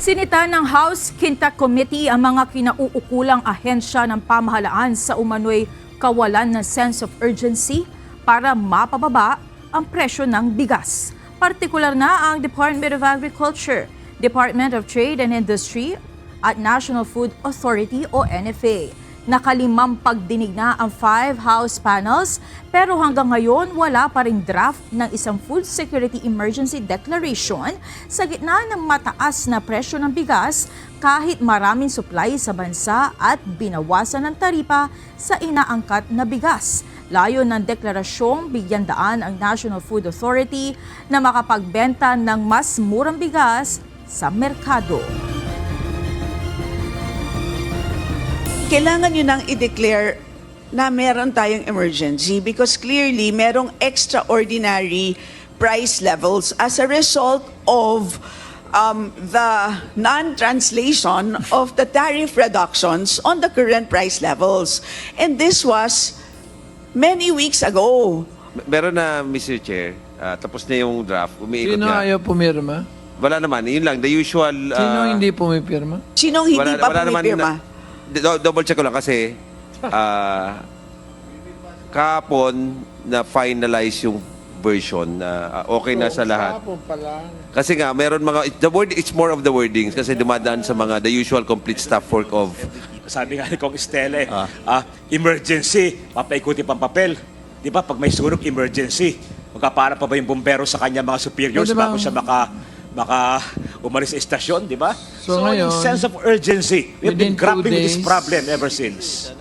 Sinita ng House Quinta Committee ang mga kinauukulang ahensya ng pamahalaan sa umano'y kawalan ng sense of urgency para mapababa ang presyo ng bigas. Partikular na ang Department of Agriculture, Department of Trade and Industry at National Food Authority o NFA. Nakalimang pagdinig na ang 5 House panels pero hanggang ngayon wala pa ring draft ng isang Food Security Emergency Declaration sa gitna ng mataas na presyo ng bigas kahit maraming supply sa bansa at binawasan ng taripa sa inaangkat na bigas. Layo ng deklarasyong bigyan daan ang National Food Authority na makapagbenta ng mas murang bigas sa merkado. Kailangan nyo nang i-declare na meron tayong emergency because clearly merong extraordinary price levels as a result of the non-translation of the tariff reductions on the current price levels. And this was many weeks ago. Meron na, Mr. Chair. Tapos na yung draft. Umiikot Sino nga. ayaw pumirma? Wala naman. Yun lang. The usual... Sino hindi pumipirma? Sinong hindi pa pumipirma? Double check ko lang kasi kahapon na finalize yung version na okay na sa lahat. Kasi nga, meron mga... It's more of the wordings kasi dumadaan sa mga the usual complete staff work of... Sabi nga ni Kong Estelle, emergency, papaikuti pang papel. Di ba, pag may sunog, emergency. Magkapara pa ba yung bumbero sa kanya mga superiors bago siya baka umalis sa istasyon, di ba? So in ngayon, sense of urgency, we've been within 2 grappling with this days, problem ever since.